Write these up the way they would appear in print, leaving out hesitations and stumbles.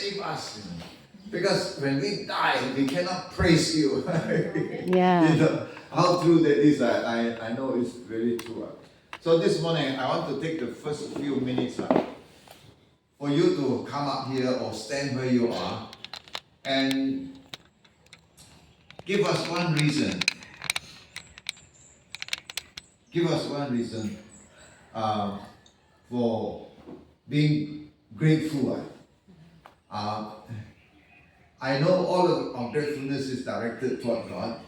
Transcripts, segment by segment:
save us. Because when we die, we cannot praise you. Yeah. How true that is, I know it's very true. So this morning, I want to take the first few minutes for you to come up here or stand where you are and give us one reason. Give us one reason for being grateful. I know all of our gratefulness is directed toward God,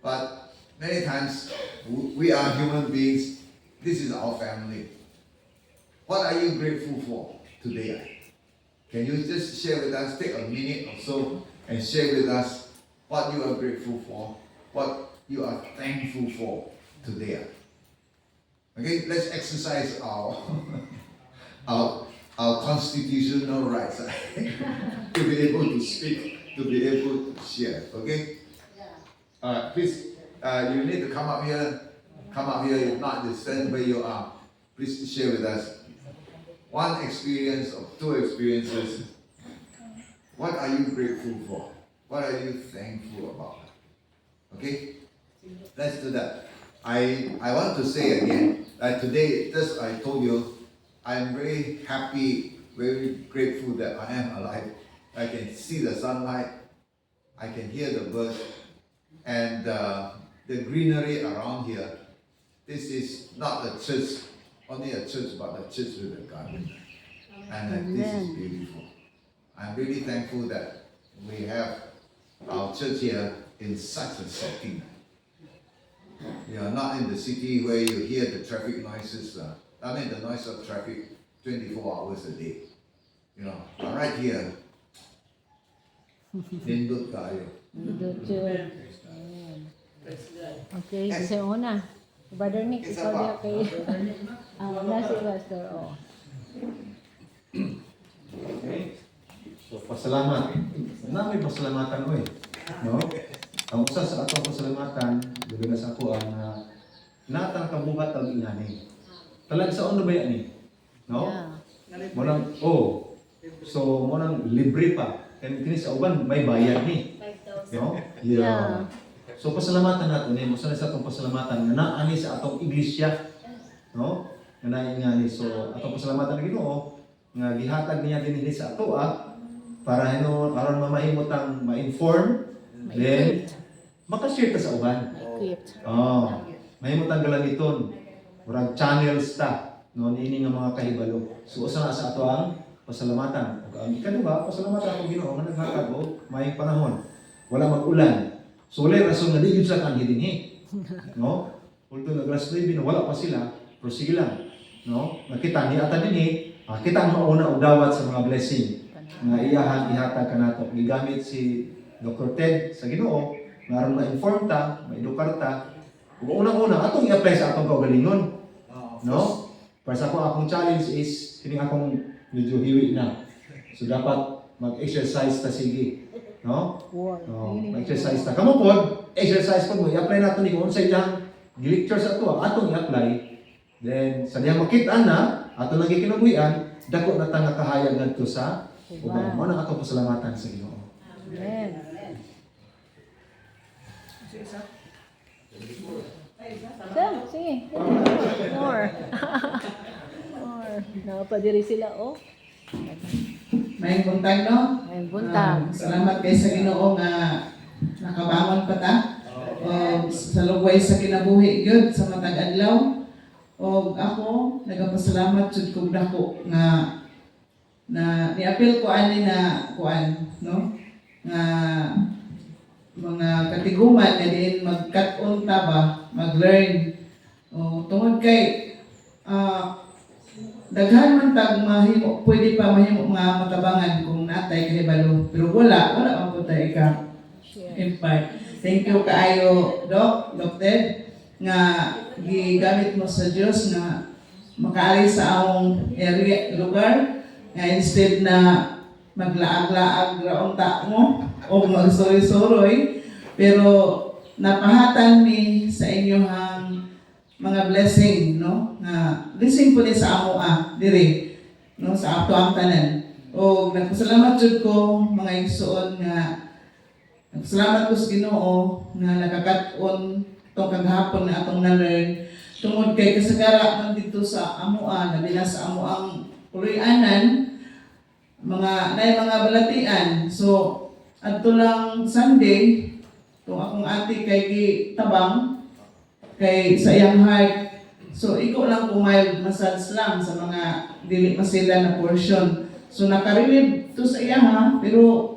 but many times we are human beings. This is our family. What are you grateful for today? Can you just share with us, take a minute or so and share with us what you are grateful for, what you are thankful for today? Okay, let's exercise our our constitutional rights to be able to speak, to be able to share. Okay? Please, you need to come up here. Come up here. If not, just stand where you are. Please share with us one experience or two experiences. What are you grateful for? What are you thankful about? Okay? Let's do that. I want to say again that today, just I told you, I'm very happy, very grateful that I am alive. I can see the sunlight, I can hear the birds, and the greenery around here. This is not a church, only a church, but a church with a garden. And this is beautiful. I'm really thankful that we have our church here in such a setting. You are not in the city where you hear the traffic noises, the noise of traffic 24 hours a day. You know, but right here, lindot tayo. Okay, isa una. Brother Nick, ikaw diya kay... Wala si Pastor, Okay. So, pasalamat. May pasalamatan oy. No? Ang usa sa atong pasalamatan, dugay na sa ako ang natang kabuhat ang inani. Talag sa ano ba yan ni? No? Yeah. Monang so monang libre pa. Kani sa uban may bayad ni. 5,000. No? Yeah. So pasalamatan nato ni mo sa atong pasalamatan nga naani sa atong iglesia. No? Nga naingani. So atong pasalamatan ng Ginoo nga gihatag niya dinhi sa ato para aron mamahimot ang ma-inform then makashare ta sa uban. Equipped. Mahimot ang galamiton. Murag channels ta no niini nga mga kahibalo. So usa na sa ato ang pasalamatan. Ug ang ikaduha, pasalamatan ako Ginoo nga naghatag og maayong panahon. Wala mag-ulan. So wala rason nga di gyud sa kan hidinhi. No? Although nagras na wala pa sila, pero sige lang. No? Nakita ni ata dinhi, kita ang mauna og dawat sa mga blessing nga iyahan ihatag kanato. Gigamit si Dr. Ted sa Ginoo nga aron ma-inform ta, ma-edukar ta. Ug unang-una atong i-apply sa atong kaugalingon. No? Para sa akong challenge is kini akong medyo hiwi na. So dapat mag-exercise ta sige. No? Mag-exercise ta. Kamo pod, exercise pod mo i-apply nato ni kung unsay iyang gi-lecture sa ato, atong i-apply. Then sa diyang makit-an na ato nang gikinabuhian, dako na ta nga kahayag ngadto sa uban. Mao nang atong pasalamatan sa Ginoo. Amen. Sige. More. More. Napadiri sila, May buntag no? Ayun, buntag. Salamat kay sa Ginoo nga nakabangon pa ta. Sa lugway sa kinabuhi gyud sa matag adlaw. Og ako nagapasalamat jud kog dako nga na niapil ko ani na kuan no nga mga katiguman nga diin magkat-on ta ba mag-learn tungod kay daghan man tag mahimo pwede pa mahimo mga matabangan kung natay kahibalo pero wala man po tayo ka impart. Thank you kaayo Doc Ted nga gigamit mo sa Dios na makaali sa among area lugar nga instead na maglaag-laag raon ta mo o magsuroy-suroy pero napahatan mi sa inyong mga blessing no nga blessing po ni sa amo diri no sa ato ang tanan O nagpasalamat jud ko mga igsoon nga nagpasalamat ko sa Ginoo nga nakakat-on tong kaghapon na atong na-learn tungod kay kasagara man dito sa amuan, labi na sa amuang puloy-anan, mga balatian. So adto lang Sunday, tong akong ate kay gitabang kay sa iyang heart. So iko lang kung mild massage lang sa mga dili masila na portion. So nakarelieve to sa iya ha, pero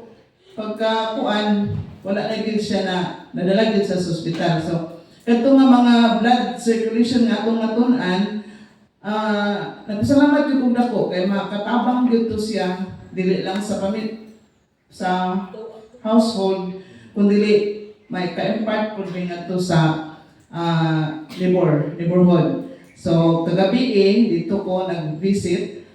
pagkakuan wala na gyud siya na nadala gyud sa ospital. So kato nga mga blood circulation nga atong natun-an, nagpasalamat gyud kog dako kay makatabang gyud to siya dili lang sa sa household kundi may ka-impart po rin ato sa neighborhood. So kagabi dito ko nag-visit.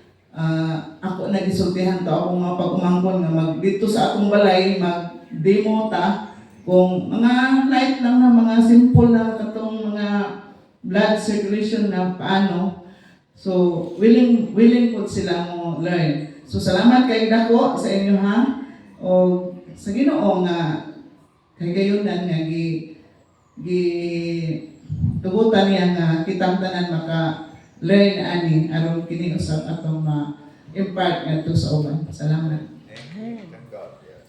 Ako nagisultihan to akong mga pag-umangkon nga dito sa atong balay mag-demo ta kung mga light lang na mga simple na katong mga blood circulation na paano. So willing po sila mo learn. So salamat kay dako sa inyo ha. O sa Ginoo nga kay gayonan nga tugutan niya nga kitang tanan maka learn ani aron kini usab atong ma-impart ngadto sa uban. Salamat. Thank God. Yeah.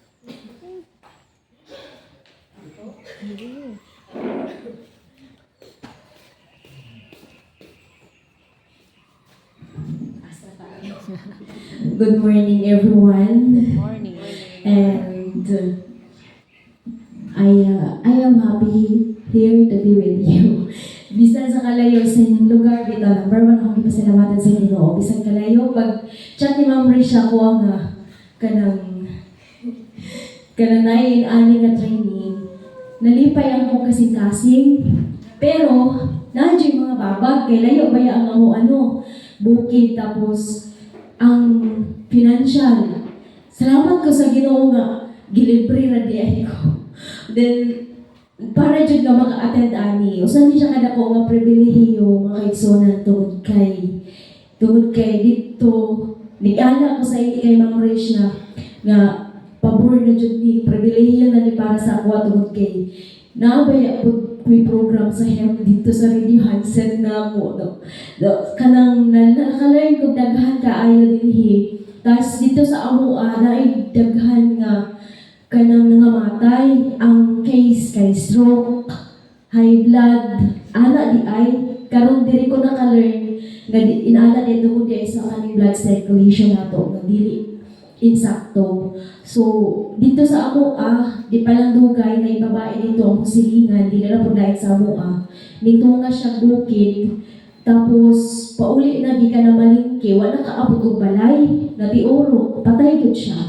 Good morning, everyone. Morning. And I am happy here to be with you. Bisan sa kalayo sa inyong lugar dito, number one akong ipasalamatan sa Ginoo. Bisan kalayo, pag chat ni Ma'am Risha ko ang kanang nain-ani nga training, nalipay ako kasing-kasing, pero nandiyo yung mga babag, kay layo baya ang bukid, tapos ang financial. Salamat ko sa Ginoo nga gilibre ra di ko. Then para jud nga maka-attend ani. Usan di siya kadako nga pribilehiyo mga kaigsonan tungod kay dito nigala ko sa kay Ma'am Rish nga pabor na jud ni pribilehiyo na ni para sa ako tungod kay naabaya pud may program sa health dito sa Radio Hansen na mo kanang nakalain ko daghan kaayo dinhi. Tas dito sa amo naay daghan nga kanang nangamatay ang case kay stroke, high blood, ana di ay karon diri ko naka-learn nga inana dito ko di sa kaning blood circulation nato nga dili insakto. So dito sa amo di pa lang dugay na ibabae dito ang silingan, di na po dahil sa amo nito nga siya bukid. Tapos pauli na gikan na malingke, wala kaabot og balay, natiuro, patay gud siya.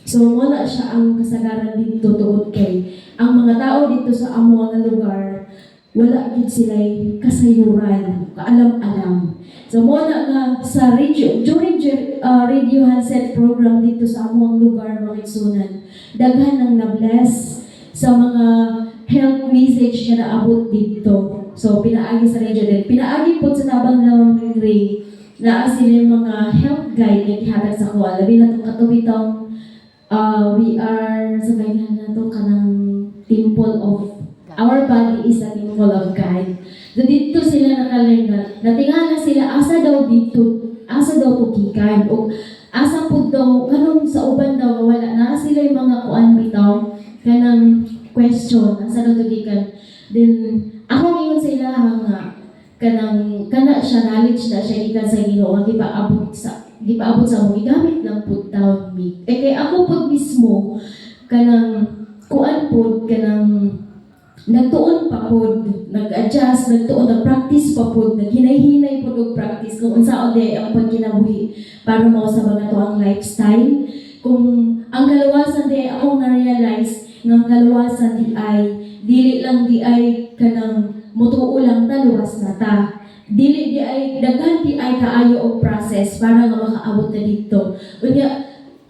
So wala siya ang kasagaran dito tungod kay ang mga tao dito sa amo nga lugar wala gid sila kasayuran, kaalam-alam. So wala nga sa radio during Radio Hansen program dito sa amo ang lugar mga igsunan, daghan nang na-bless sa mga health message nga naabot dito. So pinaagi sa radio din, pinaagi po sa tabang ng ring na sila mga health guide nga gihatag sa kuha labi na tong katubitong we are sa kailan na to kanang temple of our body is a temple of God. So dito sila nakalearn na natingala sila asa daw tukikan o asa po daw kanong sa uban daw wala na sila yung mga kuan bitaw kanang question asa daw tukikan. Then ako ngayon sa ilaha nga kana siya knowledge na siya ikan sa Ginoo di pa abot sa mo gigamit lang pud taon mi kay ako pud mismo kanang kuan pud kanang nagtuon pa pud nag-adjust nag-practice pa pud naghinay-hinay pud og practice kung unsaon di ang pagkinabuhi para mao sa mga to ang lifestyle. Kung ang kalawasan di ako na-realize nga ang kalawasan dili lang kanang mutuo lang taluwas na ta. Dili di ay daghan di ay kaayo og process para nga makaabot na dito. Unya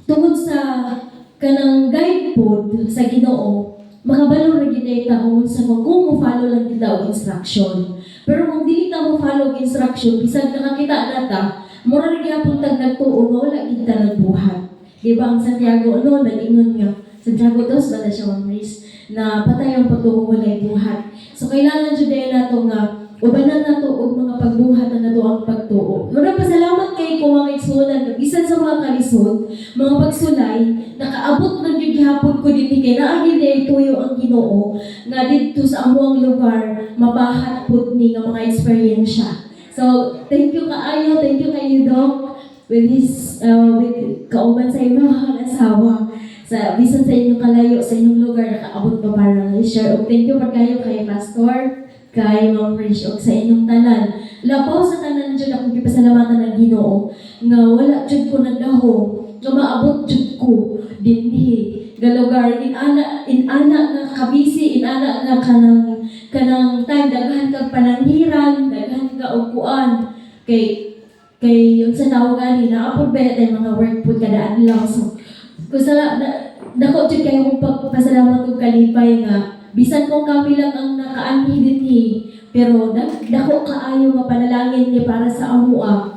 tungod sa kanang guide pod sa Ginoo, makabalo ra gid ta kung mo follow lang kita og instruction. Pero kung dili ta mo follow og instruction, bisag nakakita na ta, mura ra gyapon tag nagtuo nga wala gid ta nagbuhat. Di ba ang Santiago noon, nag-ingon nga, Santiago dos ba na siya Ma'am Riz, na patay ang patuong walay buhat. So kailangan dyan dahil nato nga, ubanan nato og mga pagbuhat na nato ang pagtuo. Muna pasalamat kay kung mga igsunan, bisan sa mga kalisod, mga pagsulay, nakaabot ng yung gihapon ko din kay naagin ay tuyo ang Ginoo nga dito sa amuang lugar, mabahat pud ni nga mga eksperyensya. So, thank you kaayo, thank you kayo Doc, with his, with kauban sa inyong mga asawa. Sa bisan sa inyong kalayo, sa inyong lugar, nakaabot pa para i-share. O thank you pa kayo kay Pastor, kay Ma'am Rish, o sa inyong tanan. Labaw sa tanan dyan akong kipasalamatan ng Ginoo, nga wala dyan ko nagdaho, nga maabot dyan ko, dinhi, galugar, inana nga kabisi, inana nga kanang time, daghan kag pananghiran, daghan ka og kuan, kay yung sa tawagan ni naapod ba yung mga work po kada adlaw. So kung sa dako jud kayo kong pagpasalamat og kalipay nga bisan kung kami lang ang nakaanhi dinhi, pero dako kaayo nga panalangin ni para sa amua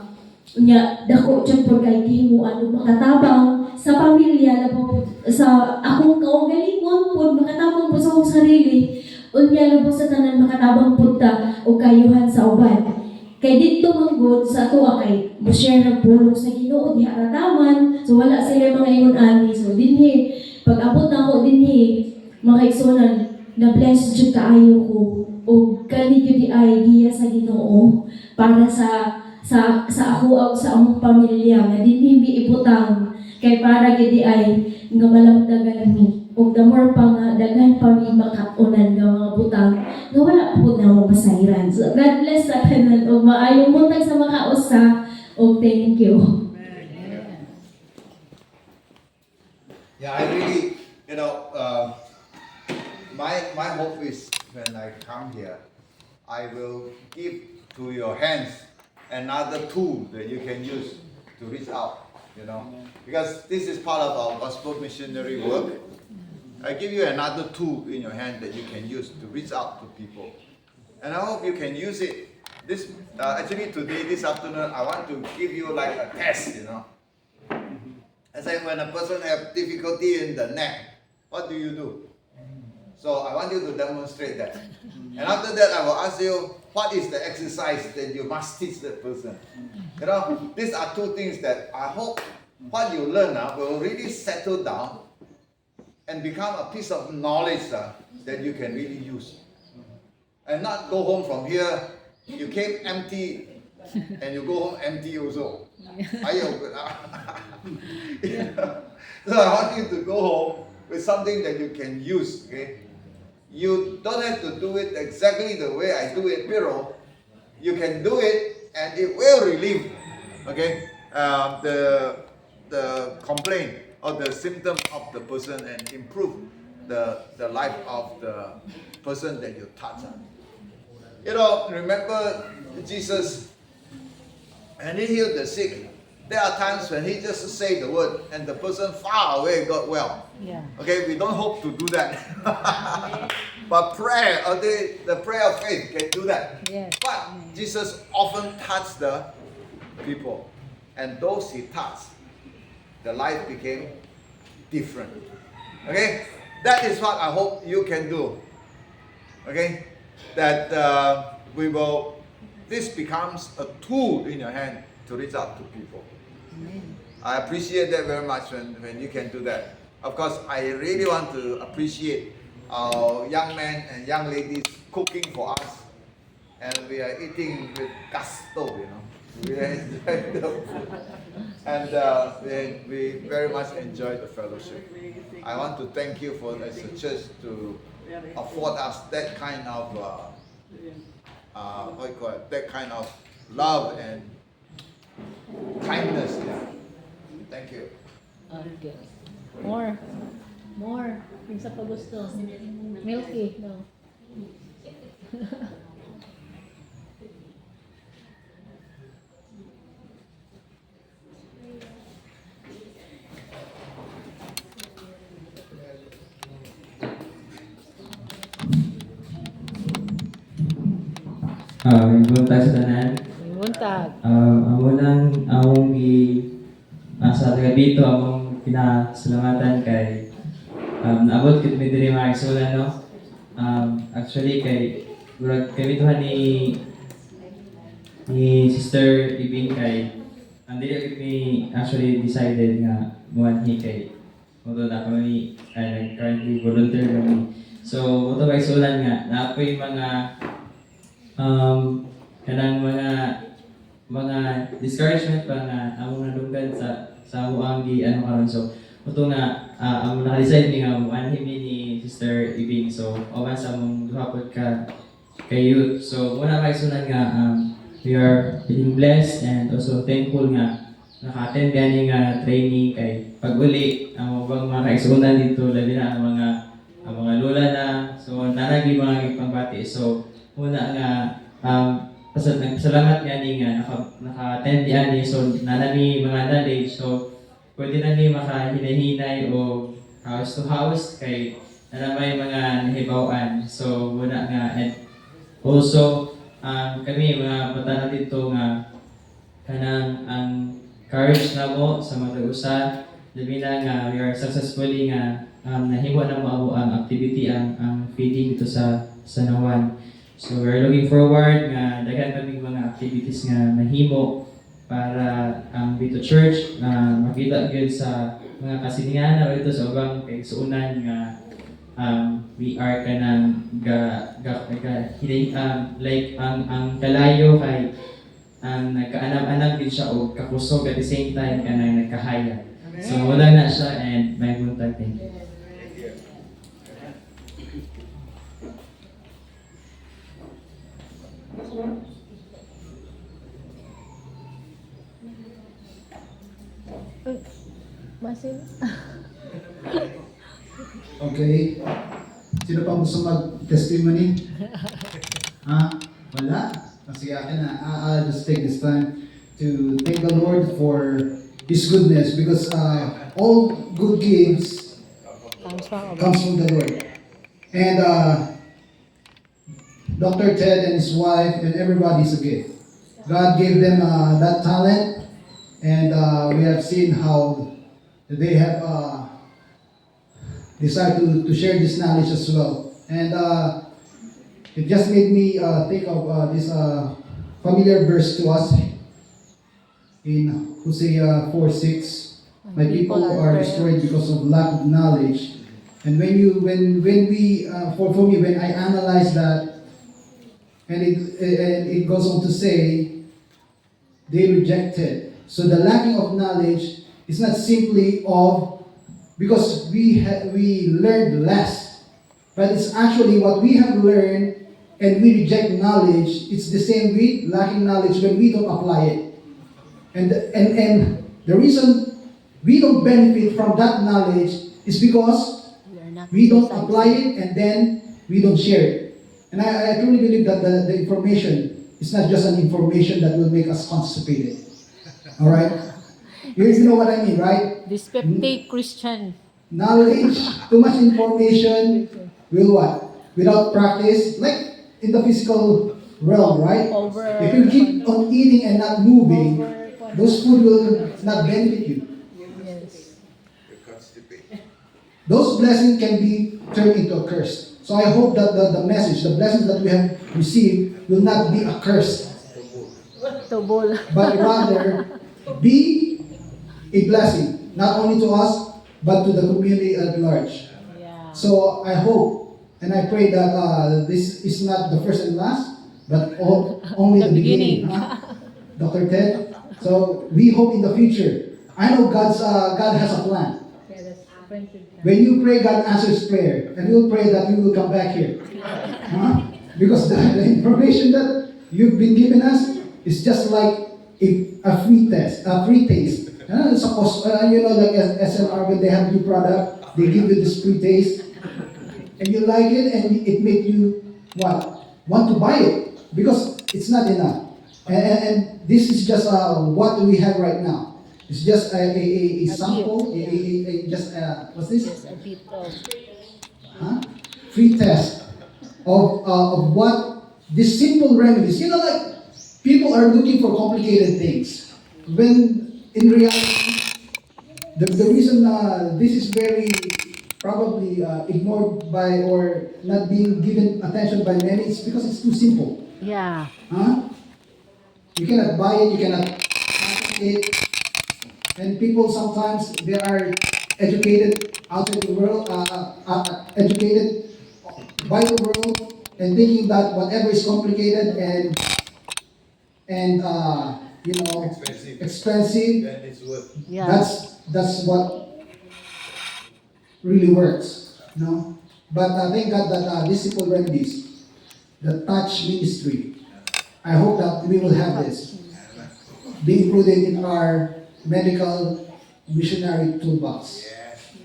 nya dako jud po kay gihimuan og makatabang sa pamilya labo sa akong kaugalingon pud makatabang po sa akong sarili unya labo sa tanan makatabang pud ta og kayuhan sa uban. Kay dito manggod sa ato kay mo share ng pulong sa Ginoo diha rataman, so wala sila mga ingon ani. So dinhi pag abot na ako dinhi mga igsunan na bless jud kaayo ko og kani gyud di ay giya sa Ginoo para sa ako o sa among pamilya nga dinhi mi ibutang kay para gyud di ay nga malamdagan mi og the more pa nga daghan pa mi makatunan nga mga butang nga wala pud na mo masayran. So God bless sa tanan og maayong buntag sa makausa og thank you. Yeah, I really, my hope is when I come here, I will give to your hands another tool that you can use to reach out, because this is part of our gospel missionary work. I give you another tool in your hand that you can use to reach out to people. And I hope you can use it. Actually today, this afternoon, I want to give you like a test, It's like when a person have difficulty in the neck, what do you do? So I want you to demonstrate that. And after that, I will ask you, what is the exercise that you must teach that person? These are two things that I hope what you learn will really settle down and become a piece of knowledge that you can really use. And not go home from here, you came empty, and you go home empty also. So I want you to go home with something that you can use, okay? You don't have to do it exactly the way I do it, pero you can do it and it will relieve, okay, the complaint or the symptom of the person and improve the life of the person that you touch. Remember Jesus, and he healed the sick. There are times when he just say the word and the person far away got well. Yeah. Okay, we don't hope to do that. But prayer, or the prayer of faith can do that. Yes. But Jesus often touched the people. And those he touched, the life became different. Okay? That is what I hope you can do. Okay? That this becomes a tool in your hand to reach out to people. Amen. I appreciate that very much when you can do that. Of course, I really want to appreciate our young men and young ladies cooking for us. And we are eating with gusto, We are enjoying the food. And we very much enjoy the fellowship. I want to thank you for as a church to afford us that kind of that kind of love and kindness. Yeah. Thank you. Okay. More. Yung sa pagusto. Milky, no. Buntag sa tanan. Buntag. Amo nang among asa taga dito among pinasalamatan kay naabot kit mi diri mga igsunan no. Actually kay murag kami tuhan ni Sister Ibing kay ang dili kit mi actually decided nga muanhi kay moto na kami currently volunteer kami. So moto ba igsunan nga naapoy mga kanang mga discouragement pa nga among nadunggan sa among ano karon. So moto nga among naka-decide ni nga muanhi mi ni Sister Ibing. So awan sa among duha pod ka kay youth. So muna kay sunan nga we are feeling blessed and also thankful nga naka-attend gani nga training kay pag-uli ang mga kaigsunan dito labi na ang mga lola na. So nanagi mga ipangbati. So muna nga salamat gani nga naka-attend ani. So nanami mga knowledge. So pwede na ni makahinay-hinay o house to house kay nanamay mga nahibawan. So muna nga and also kami mga bata dito nga kanang ang courage na mo sa matag usa labi na nga we are successfully nga nahimo na mo ang activity ang feeding dito sa Nawan. So we're looking forward nga daghan kaming mga activities nga nahimo para dito church na makita gyud sa mga kasiningan na ito sa ubang kaigsuonan nga we are kanang like ang kalayo kay nagkaanam-anam din siya o kakusog at the same time kanang nagkahaya. So wala na siya and may buntag din. Masin. Okay. Sino pa gusto mag-testimony? Wala? Kasi akin na. I'll just take this time to thank the Lord for His goodness because all good gifts comes from the Lord. And Dr. Ted and his wife and everybody is a gift. God gave them that talent, and we have seen how they have decided to share this knowledge as well. And it just made me think of this familiar verse to us in Hosea 4:6. My people are destroyed because of lack of knowledge. And when we for me, when I analyze that, and it goes on to say, they rejected. So the lacking of knowledge is not simply of because we learned less, but it's actually what we have learned and we reject knowledge. It's the same with lacking knowledge when we don't apply it. And the reason we don't benefit from that knowledge is because we don't apply it and then we don't share it. And I truly believe that the information is not just an information that will make us constipated. All right? You know what I mean, right? Dyspeptic Christian. Knowledge, too much information will what? Without practice, like in the physical realm, right? If you keep on eating and not moving, those food will not benefit you. Yes. Those blessings can be turned into a curse. So I hope that the message, the blessings that we have received will not be a curse, Tubol. but rather be a blessing, not only to us, but to the community at large. Yeah. So I hope and I pray that this is not the first and last, but only the beginning. Dr. Ted? So we hope in the future. I know God has a plan. Yeah, that's friendship. When you pray, God answers prayer. And we'll pray that you will come back here. Because the information that you've been given us is just like a free taste. Suppose, like SMR, when they have new product, they give you this free taste. And you like it, and it makes you, what? Want to buy it. Because it's not enough. And this is just what we have right now. It's just a sample, what's this? Yes, a bit of. Free test of what these simple remedies. Like people are looking for complicated things. When in reality, The reason this is very probably ignored by or not being given attention by many is because it's too simple. Yeah. Huh? You cannot buy it, you cannot package it. And people sometimes, they are educated outside the world, educated by the world, and thinking that whatever is complicated and expensive, Then it's worth. Yeah. that's what really works, no? But thank God that this simple remedies, the touch ministry, I hope that we will have this be included in our medical missionary toolbox.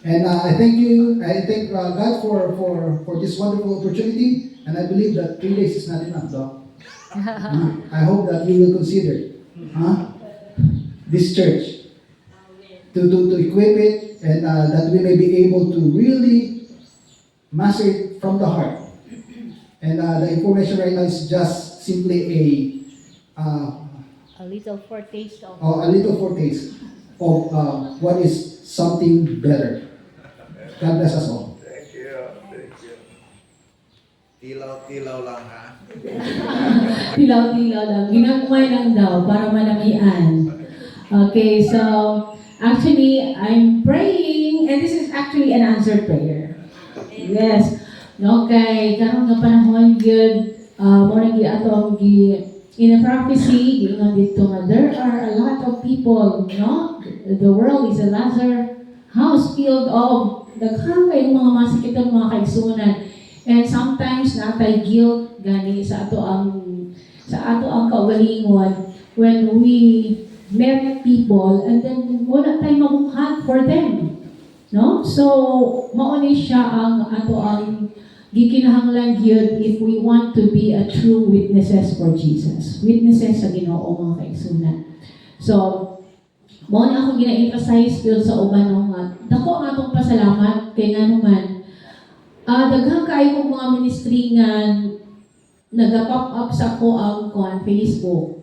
And I thank you, I thank God for this wonderful opportunity, and I believe that 3 days is not enough, Doc. I hope that you will consider this church to equip it, and that we may be able to really master it from the heart. And the information right now is just simply A little foretaste of. a little foretaste of what is something better. God bless us all. Thank you. Thank you. Tilaw-tilaw lang ha. Tilaw-tilaw lang. Ginagmay lang daw para malamian. Okay, so actually, I'm praying, and this is actually an answered prayer. Yes. Okay, karon nga panahon yun, mo nang giatong in a prophecy, giingon dito nga there are a lot of people, no? The world is a Lazar house filled of daghang kayong mga masikitang mga kaigsunan. And sometimes natay guilt gani sa ato ang kaugalingon when we met people and then wala tayong mamunghan for them. No? So, mao ni siya ang ato ang gikinahanglan gyud if we want to be a true witnesses for Jesus. Witnesses sa Ginoo mga kaigsunan. So, mao ni ako gina-emphasize yun sa uban nga dako ang atong pasalamat kay nganuman daghang kaayo kong mga ministry nga naga-pop up sa ako ang Facebook.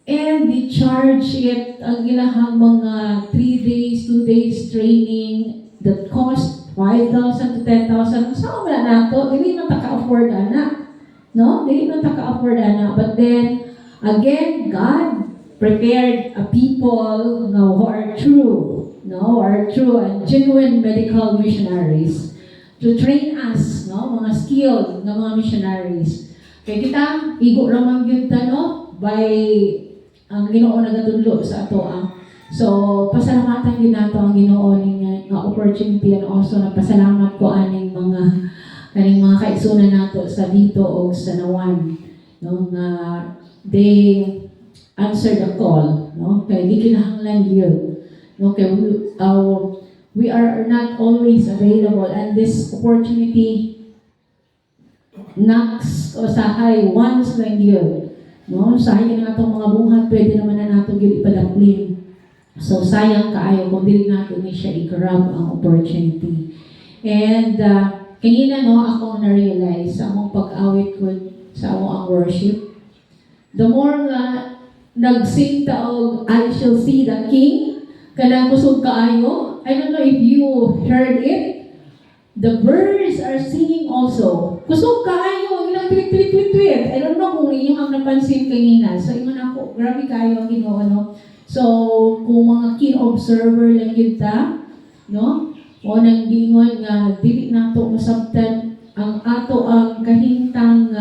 And they charge it ang ilahang mga 3 days, 2 days training that cost 5,000 to 10,000. Saan wala na ito? Dili man taka-afford na. No? Dili man taka-afford na. But then, again, God prepared a people who are true, no, are true and genuine medical missionaries to train us, no, mga skilled na mga missionaries. Kaya kita, igo ramang yun no, by ang Ginoo nagatudlo sa ato So, pasalamatan din nato ang Ginoo ning nga opportunity and also nagpasalamat ko aning mga kaigsunan nato sa dito o sa Nawan, no, nga they answer the call, no, kay di kinahanglan yun, no, kay we are not always available, and this opportunity knocks o sahay once lang yun, no, sahay na atong mga buhat pwede naman na nato gyud ipadaplin. So sayang kaayo kung dili nato ni siya i-grab ang opportunity. And kanina no ako na-realize sa among pag-awit ko sa among worship, the more nga nag-sing taog I shall see the King, kanang kusog kaayo. I don't know if you heard it. The birds are singing also. Kusog kaayo, ilang tweet. I don't know kung inyong ang napansin kanina. So ingon ako, grabe kayo ang Ginoo, no? So kung mga keen observer lang yun ta, no? O nang gingon nga dili nato masabtan ang ato ang kahintang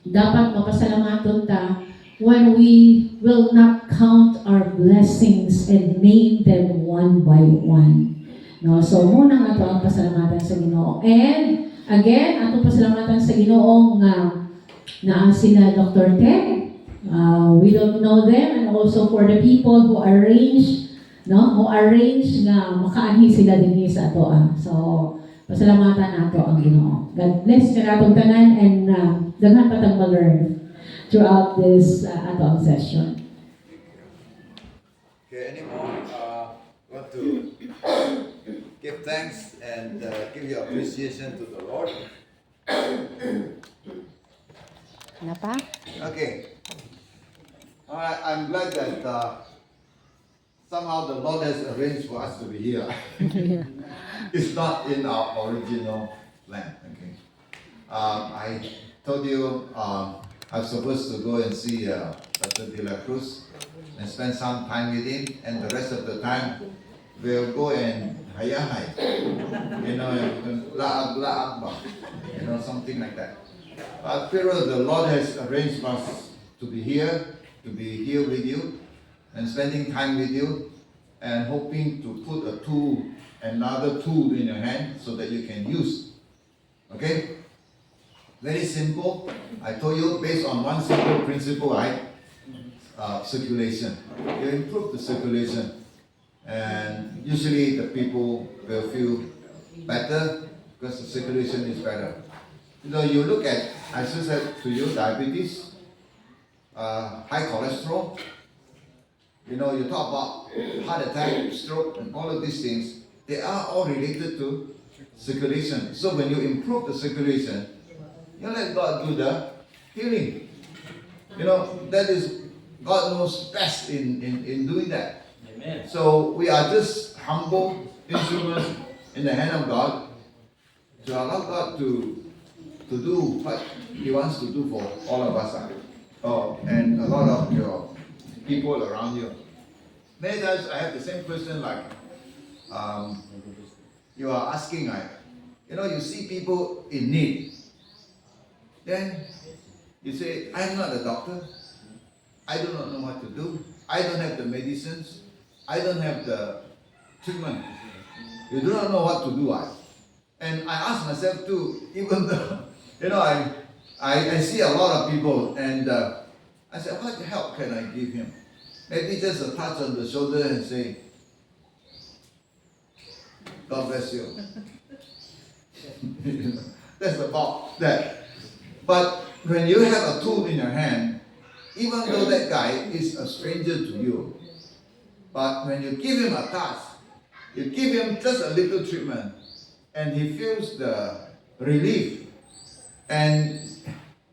dapat mapasalamaton ta when we will not count our blessings and name them one by one. No, so muna nga ato ang pasalamatan sa Ginoo. And again, ato pasalamatan sa Ginoo na sila Dr. Ted. We don't know them, and also for the people who arrange nga makaanhi sila dinhi sa ato. So pasalamatan nato ang Ginoo. God bless kanatong tanan, and daghan pa tang ma-learn throughout this atong session. Okay, anymore? Want to give thanks and give your appreciation to the Lord? Ano pa? Okay. Alright, I'm glad that somehow the Lord has arranged for us to be here. Yeah. It's not in our original plan. Okay. I told you I'm supposed to go and see Dr. De La Cruz and spend some time with him, and the rest of the time we'll go and hayahai, la akbar, something like that. Pero the Lord has arranged us to be here with you, and spending time with you, and hoping to put another tool in your hand so that you can use. Okay? Very simple. I told you based on one simple principle, right? Circulation. You improve the circulation, and usually the people will feel better because the circulation is better. You look at, I just said to you, diabetes, high cholesterol. You talk about heart attack, stroke, and all of these things. They are all related to circulation. So when you improve the circulation, you let God do the healing. That is, God knows best in doing that. Amen. So we are just humble instruments in the hand of God to allow God to do what He wants to do for all of us. And a lot of your people around you. Many times I have the same question like, you are asking, you see people in need. Then you say, I'm not a doctor. I do not know what to do. I don't have the medicines. I don't have the treatment. You do not know what to do. And I ask myself too, even though, I see a lot of people, and I said, what help can I give him? Maybe just a touch on the shoulder and say, God bless you. That's about that. But when you have a tool in your hand, even though that guy is a stranger to you, but when you give him a touch, you give him just a little treatment, and he feels the relief. And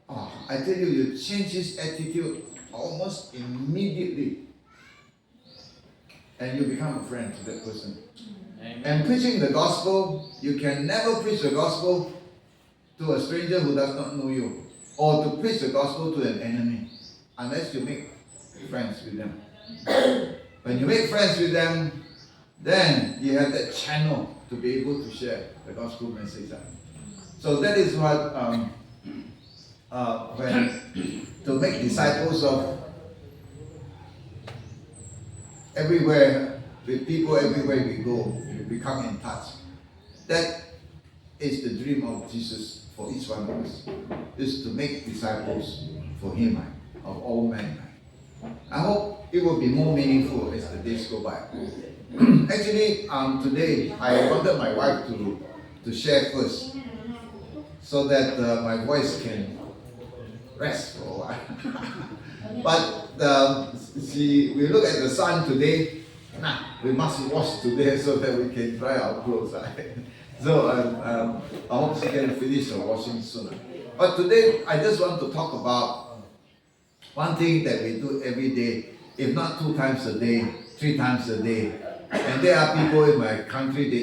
I tell you, you change his attitude almost immediately. And you become a friend to that person. Amen. And preaching the gospel, you can never preach the gospel to a stranger who does not know you, or to preach the gospel to an enemy, unless you make friends with them. When you make friends with them, then you have that channel to be able to share the gospel message. So that is what, to make disciples of everywhere, with people everywhere we go, we come in touch. That is the dream of Jesus for each one of us, is to make disciples for Him, of all men. I hope it will be more meaningful as the days go by. Actually, today I wanted my wife to share first, so that my voice can rest for a while. But we look at the sun today. We must wash today so that we can dry our clothes. So I hope she can finish her washing soon. But today I just want to talk about one thing that we do every day, if not 2 times a day, 3 times a day. And there are people in my country, they